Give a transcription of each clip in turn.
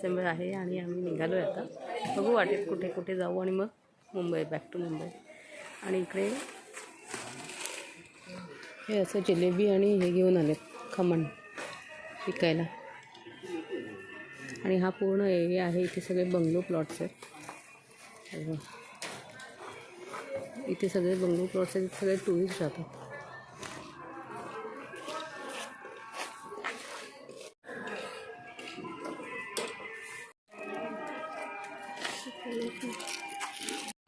डिसेंबर आहे आणि आम्ही निघालो आहे आता. बघू वाटेत कुठे कुठे जाऊ आणि मग मुंबई, बॅक टू मुंबई. आणि इकडे हे असं जिलेबी आणि हे घेऊन आले खमण विकायला. आणि हा पूर्ण एरिया आहे, इथे सगळे बंगलो प्लॉट्स आहेत. इथे सगळे बंगलो प्लॉट्स आहेत, सगळे टुरिस्ट राहतात.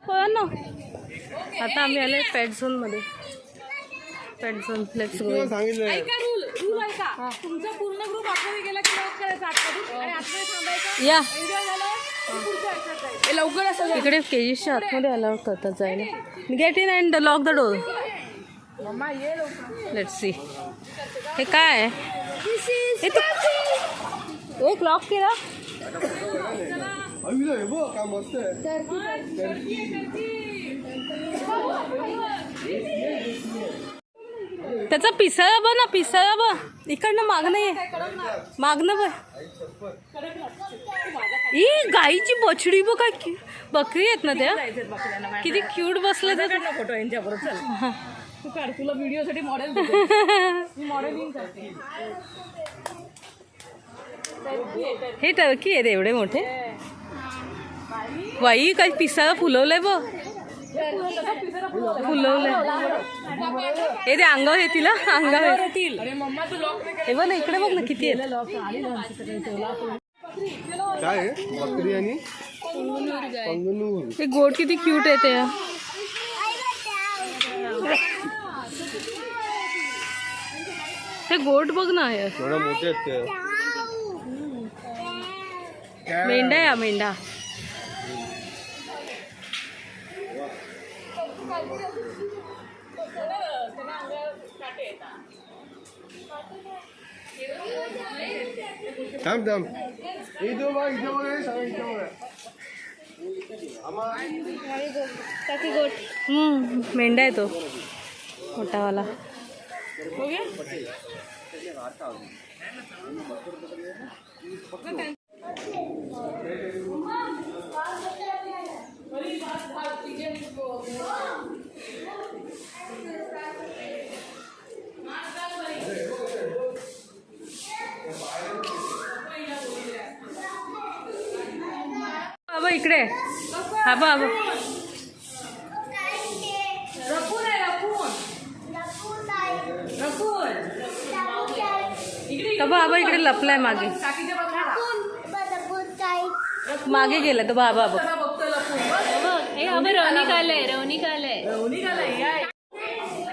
हो ना. आता आम्ही आलोय पेट झोन मध्ये. पेट झोन लेट्स गो. रूल आहे का? तुमचा पूर्ण ग्रुप आतमध्ये गेला की लॉक करायचा आतमध्ये आणि आतमध्ये थांबायचं. या लवकर असं इकडे केजीच्या आतमध्ये अलाउड करतात जायला. Get in and lock the door. मम्मा ये लवकर. Let's see. हे काय आहे? हे तू एक लॉक केला. त्याचा पिसाळा बघ ना, पिसाळा बघ. इकडनं मागणं आहे, मागणं बघ. ही गाईची बछडी बघ, काय बकरी आहेत ना त्या, किती क्यूट बसलं ते. फोटो यांच्याबरोबर चल तू काढ, तुला व्हिडिओसाठी मॉडेल मॉडेलिंग करते. हे टर्की आहेत एवढे मोठे. बाई काय पिसाळा फुलवलंय बघ, फुलवलंय. हे ते अंगावर येतील, अंगावर येतील. हे बघ ना, इकडे बघ ना किती आहेत. काय बकरी आणि पंगनूर. ते गोड किती क्यूट आहे ते. हे गोट बघ ना, थोडं मोठे आहेत ते. मेंढा आहे, मेंढा. थांब थांब. इथं बघ, इथं बघ, मेंढा आहे तो मोठावाला. बाबा इकडे, हा बाबा बाबा इकडे लपलाय मागे, मागे गेला तो बाबा. रवनी कालय.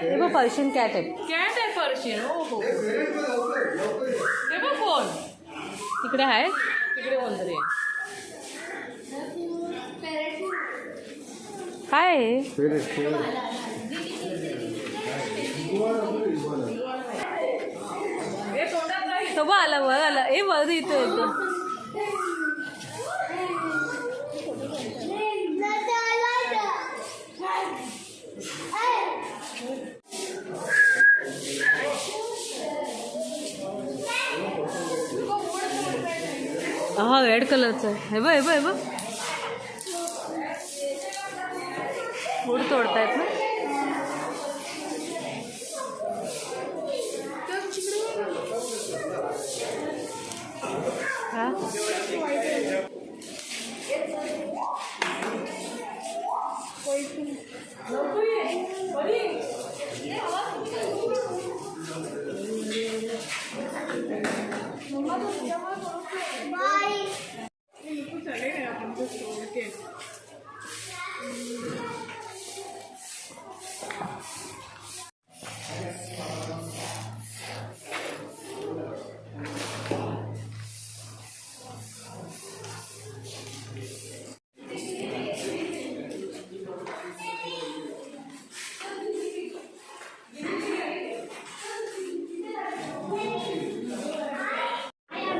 हे बघ पर्शियन कॅट आहे. कॅट आहे पर्शियन. हो हो ते बघ कोण इकडे आहे, तिकडे कोणतरी काय तो बघ आला, वर आला. ए वर इथं एकदम. हा रेड कलरचा आहे. हे बघ, हे बघ, हे बघ. फूड तोडतायत ना. हा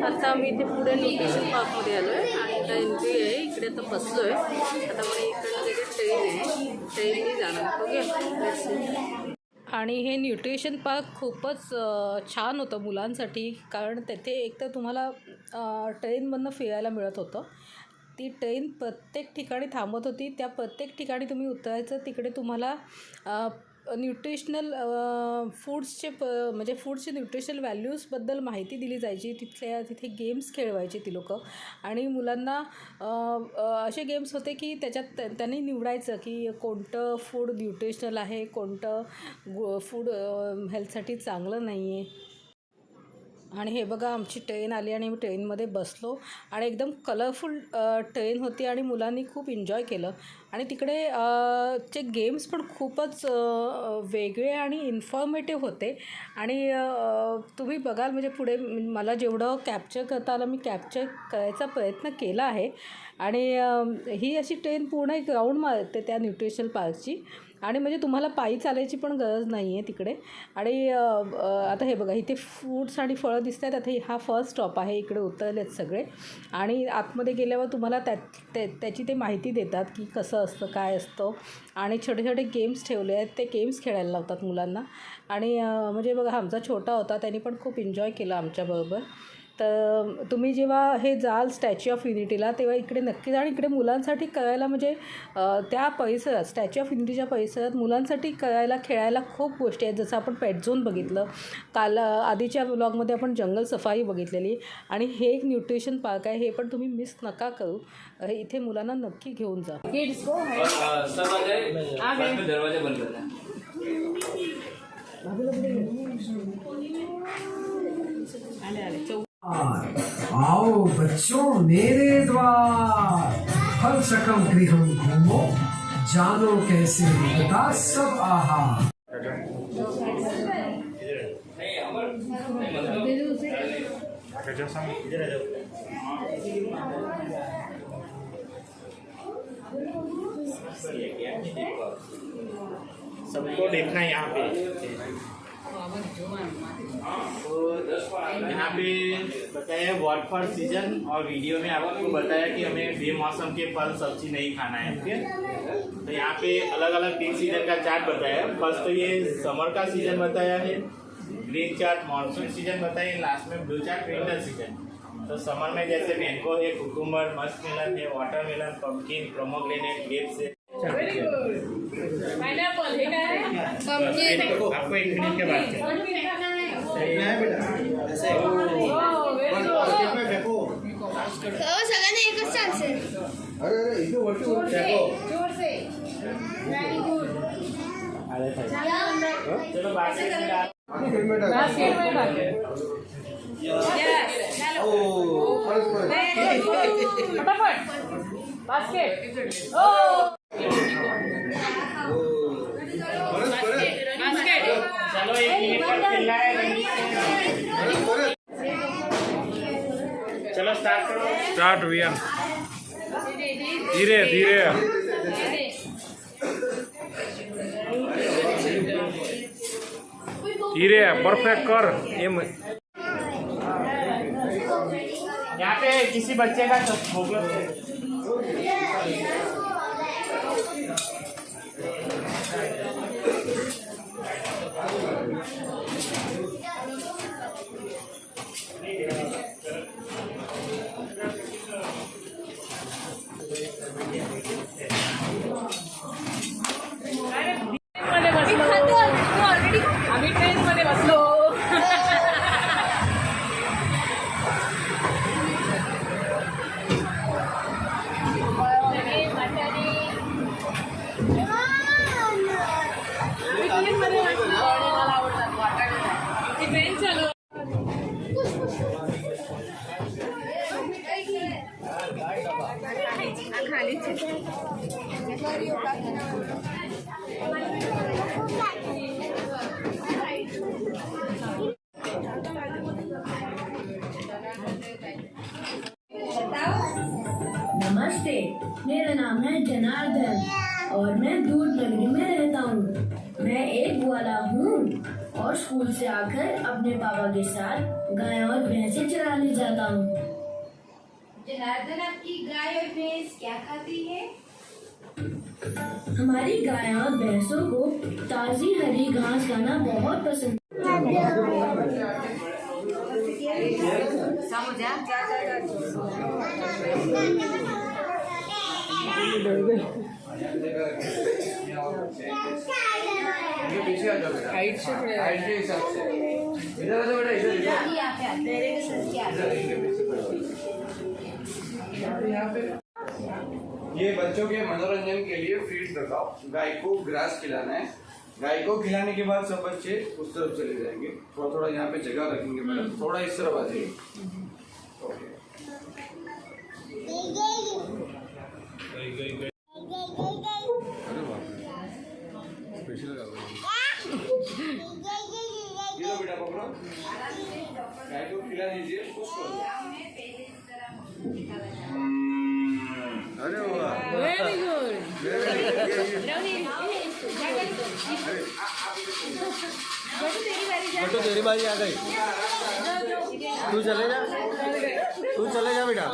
आता आम्ही इथे पुढे न्यूट्रिशन पार्कमध्ये आलो आहे आणि आता एंट्री आहे. इकडे आता बसलो आहे. आता मला इकडनं त्याची ट्रेन आहे, ट्रेनने जाणार. ओके. आणि हे न्यूट्रिशन पार्क खूपच छान होतं मुलांसाठी, कारण तेथे एकतर तुम्हाला ट्रेनमधनं फिरायला मिळत होतं. ती ट्रेन प्रत्येक ठिकाणी थांबत होती. त्या प्रत्येक ठिकाणी तुम्ही उतरायचं. तिकडे तुम्हाला न्यूट्रिशनल फूड्सचे म्हणजे फूडचे न्यूट्रिशनल व्हॅल्यूजबद्दल माहिती दिली जायची. तिथे गेम्स खेळवायचे ती लोकं आणि मुलांना असे गेम्स होते की त्याच्यात त्यांनी निवडायचं की कोणतं फूड न्यूट्रिशनल आहे, कोणतं फूड हेल्थसाठी चांगलं नाही आहे. आणि हे बघा आमची ट्रेन आली आणि ट्रेनमध्ये बसलो आणि एकदम कलरफुल ट्रेन होती आणि मुलांनी खूप एन्जॉय केलं. आणि तिकडे चे गेम्स पण खूपच वेगळे आणि इन्फॉर्मेटिव्ह होते. आणि तुम्ही बघाल म्हणजे पुढे मला जेवढं कॅप्चर करता आलं मी कॅप्चर करायचा प्रयत्न केला आहे. आणि ही अशी ट्रेन पूर्ण एक राऊंड मारते त्या न्यूट्रिशनल पार्कची. आणि म्हणजे तुम्हाला पायी चालायची पण गरज नाही आहे तिकडे. आणि आता हे बघा इथे फ्रूट्स आणि फळं दिसत आहेत. आता हा फर्स्ट स्टॉप आहे. इकडे उतरलेत सगळे आणि आतमध्ये गेल्यावर तुम्हाला त्याची ते माहिती देतात की कसं असतं, काय असतं. आणि छोटे छोटे गेम्स ठेवले आहेत. ते गेम्स खेळायला लावतात मुलांना. आणि म्हणजे बघा आमचा छोटा होता, त्यांनी पण खूप एन्जॉय केलं आमच्याबरोबर. तर तुम्ही जेव्हा हे जाल स्टॅच्यू ऑफ युनिटीला तेव्हा इकडे नक्की जा. आणि इकडे मुलांसाठी करायला म्हणजे त्या परिसरात स्टॅच्यू ऑफ युनिटीच्या परिसरात मुलांसाठी करायला खेळायला खूप गोष्टी आहेत. जसं आपण पेट झोन बघितलं काल, आधीच्या व्लॉगमध्ये आपण जंगल सफारी बघितलेली. आणि हे एक न्यूट्रिशन पार्क आहे. हे पण तुम्ही मिस नका करू. इथे मुलांना नक्की घेऊन जा. दरवाजा बंद करना. आओ बच्चों मेरे द्वार, फल सकम गृहम घूमो, जानो कैसे बता सब आहार. सबको देखना है यहाँ पे. यहाँ पे बताया वॉट फॉर सीजन और वीडियो में आपको बताया कि हमें बेमौसम के फल सब्जी नहीं खाना है. ओके, तो यहाँ पे अलग अलग 3 सीजन का चार्ट बताया. फर्स्ट तो ये समर का सीजन बताया है, ग्रीन चार्ट मानसून सीजन बताया, लास्ट में ब्लू चार्ट विंटर सीजन. तो समर में जैसे मैंगो है, कुकुम्बर, मस्कमेलन है, वाटरमेलन, पंपकिन, पोमेग्रेनेट, ग्रेप्स है. पाइनएप्पल हे काय आहे? आपको 1 मिनट के बाद सगळ्यांना एकच चान्स आहे. अरे इथे वरती चलो बास्केट में डाल. बास्केट में डाल. फटाफट बास्केट. चलो 1 मिनट का खेलना है. चलो स्टार्ट करो. Start vein. धीरे धीरे. धीरे परफेक्ट कर. यहाँ पे किसी बच्चे का प्रोग्राम है. आम्ही ट्रेनमध्ये बसलो. ट्रेन चालू. नमस्ते, मेरा नाम है जनार्दन और मैं दूध नगरी में रहता हूँ. मैं एक ग्वाला हूँ और स्कूल से आकर अपने पापा के साथ गाय और भैंसें चराने जाता हूँ. जनार्दन, आपकी गाय और भैंस क्या खाती है? हमारी गाय और भैंसों को ताज़ी हरी घास खाना बहुत पसंद है. पीछे आ जाओ बेटा, हाइट के हिसाब से इधर आ जाओ बेटा, इधर यहाँ पे। ये बच्चों के मनोरंजन के लिए फीड रखाओ। गाय को ग्रास खिलाना है। गाय को खिलाने के बाद सब बच्चे उस तरफ चले जाएंगे। थोड़ा थोड़ा यहाँ पे जगह रखेंगे मैडम, थोड़ा इस तरफ आ जाइए। ओके। स्पेशल बेटा पकड़ो, गाय को खिला दीजिए, उसको। अरे वाह, व्हेरी गुड. तो तेरी बारी आ गई, तू चले जा, तू चले जा बेटा।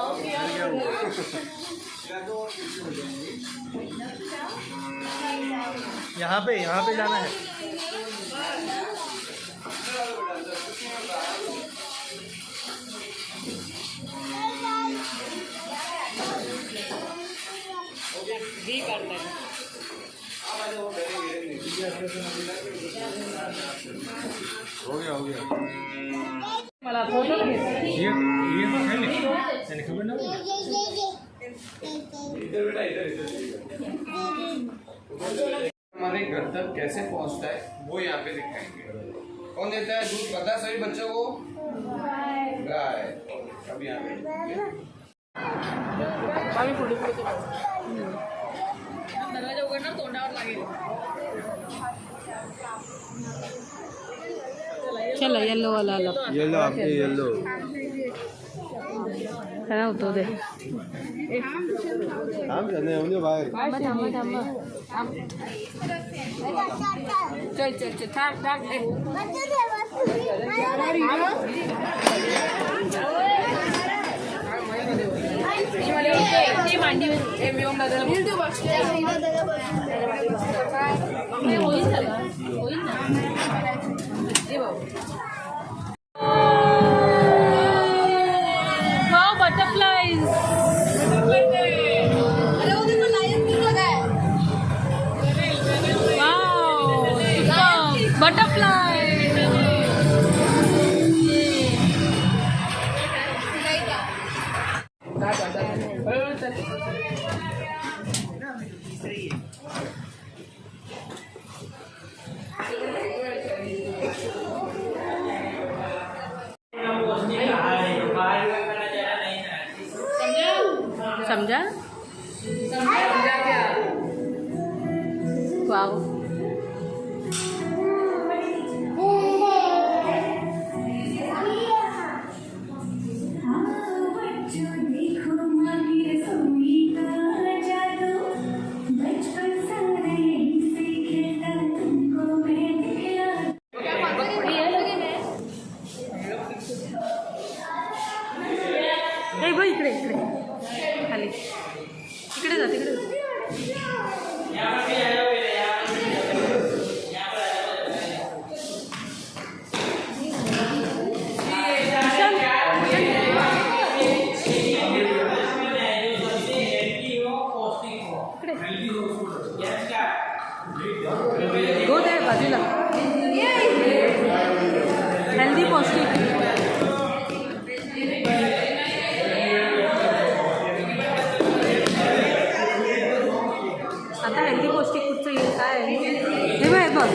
यहाँ पे जाना है। हो गया मला फोटो घ्यायचा. इधर बेटा, इधर हमारे घर तक कैसे पहुंचता है वो यहाँ पे दिखाएंगे। कौन देता है दूध, पता है सभी बच्चों को? गाय। अब यहाँ पे दरवाजा उघडणार, तोंडावर लागेल. चला येल्लो वाला आला. येलो, आपके येलो काय होतो ते थांब जाणे म्हणजे बाहेर। चल थांब. समझा? वाव. इकडे खाली इकडे जा, तिकडे दूध आहे बाजूला. हेल्दी पौष्टिक. आता हेल्दी पौष्टिक कुठचं येईल काय? हे बघ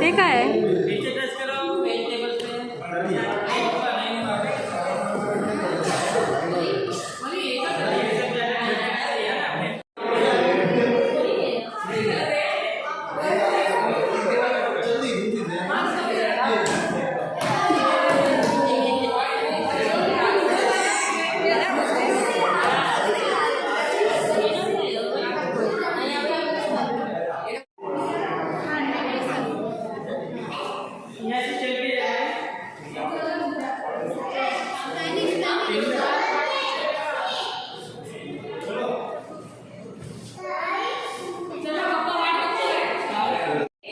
हे काय आहे?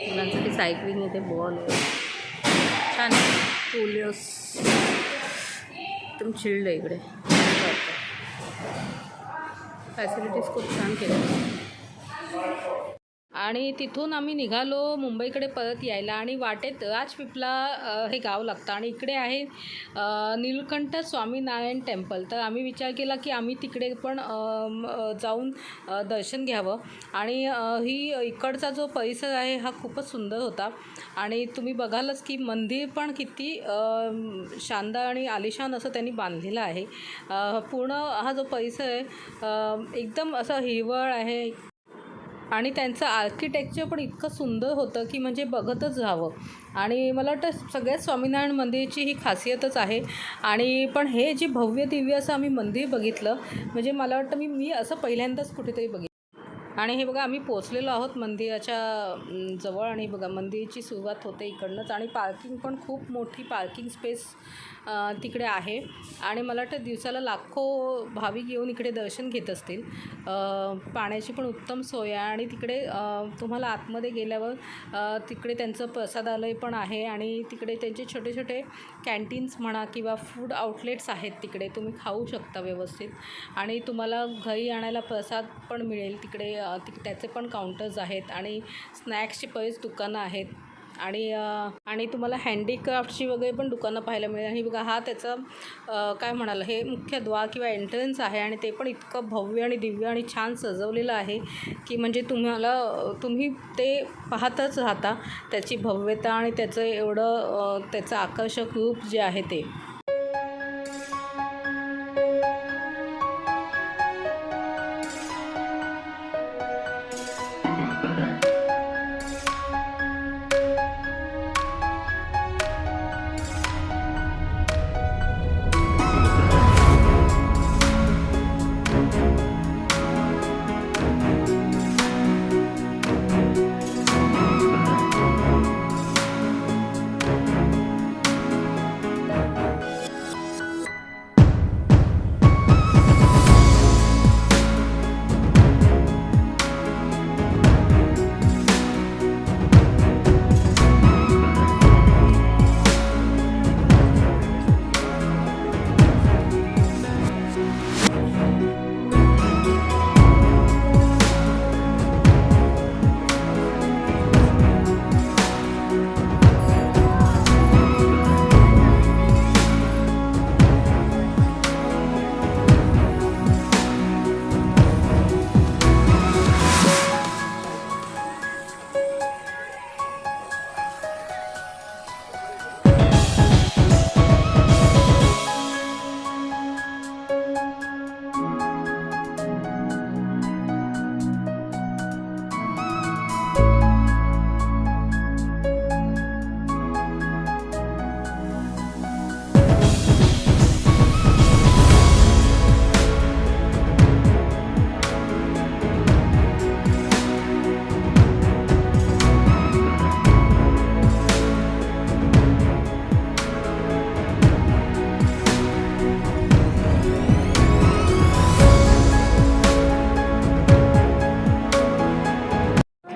मुलांसाठी सायकलिंग येते, बॉल छान पोलिओस. एकदम चिल्ड आहे इकडे. फॅसिलिटीज खूप छान केल्या. आणि तिथून आम्ही निघालो मुंबईकडे परत यायला आणि वाटेत राजपिपला हे गाव लागतं आणि इकडे आहे नीलकंठ स्वामीनारायण टेम्पल. तर आम्ही विचार केला की आम्ही तिकडे पण जाऊन दर्शन घ्यावं. आणि ही इकडचा जो परिसर आहे हा खूपच सुंदर होता. आणि तुम्ही बघालच की मंदिर पण किती शानदार आणि आलिशान असं त्यांनी बांधलेलं आहे. पूर्ण हा जो परिसर आहे एकदम असं हिरवळ आहे. आणि त्यांचं आर्किटेक्चर पण इतकं सुंदर होतं की म्हणजे बघतच राहावं. आणि मला वाटतं सगळ्यात स्वामीनारायण मंदिरची ही खासियतच आहे. आणि पण हे जे भव्य दिव्य असं आम्ही मंदिर बघितलं म्हणजे मला वाटतं मी असं पहिल्यांदाच कुठेतरी बघितलं. आणि हे बघा आम्ही पोचलेलो आहोत मंदिराच्या जवळ. आणि बघा मंदिराची सुरुवात होते इकडनंच. आणि पार्किंग पण खूप मोठी पार्किंग स्पेस तिकडे आहे. आणि मला वाटतं दिवसाला लाखो भाविक येऊन इकडे दर्शन घेत असतील. पाण्याची पण उत्तम सोय आहे. आणि तिकडे तुम्हाला आतमध्ये गेल्यावर तिकडे त्यांचं प्रसादालय पण आहे. आणि तिकडे त्यांचे छोटे छोटे कॅन्टीन्स म्हणा किंवा फूड आउटलेट्स आहेत. तिकडे तुम्ही खाऊ शकता व्यवस्थित. आणि तुम्हाला घरी आणायला प्रसाद पण मिळेल तिकडे. त्याचे पण काउंटर्स आहेत. आणि स्नॅक्सची बरीच दुकानं आहेत. आणि तुम्हाला हँडीक्राफ्टची वगैरे पण दुकानं पाहायला मिळेल. आणि बघा हा त्याचा काय म्हणाल हे मुख्य द्वार किंवा एंट्रन्स आहे. आणि ते पण इतकं भव्य आणि दिव्य आणि छान सजवलेलं आहे की म्हणजे तुम्ही ते पाहतच राहता त्याची भव्यता आणि त्याचं एवढं त्याचं आकर्षक रूप जे आहे ते.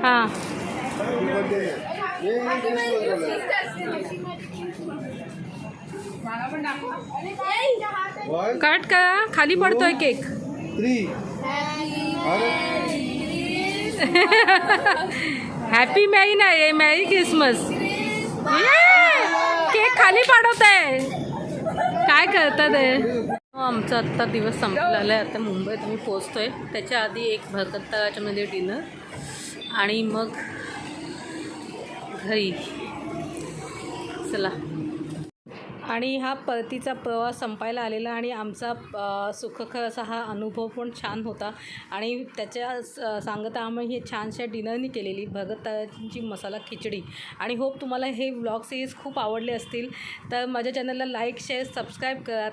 हां कट करा खाली पडतोय केक. हॅपी मॅरी नाही मॅरी क्रिसमस. केक खाली पाडवत आहे काय करतात आहे. आमचा आत्ता दिवस संपलेला आहे. आता मुंबईत आम्ही पोचतोय. त्याच्या आधी एक भगतताच्यामध्ये डिनर आणि मग घरी चला. आणि हा परतीचा प्रवास संपायला आलेला आणि आमचा सुखकर असा हा अनुभव पण छान होता. आणि त्याच्या सांगता आम्ही हे छानशा डिनरनी केलेली भगतची मसाला खिचडी. आणि होप तुम्हाला हे व्लॉग सिरीज खूप आवडले असतील. तर माझ्या चॅनलला लाईक शेअर सबस्क्राईब करा.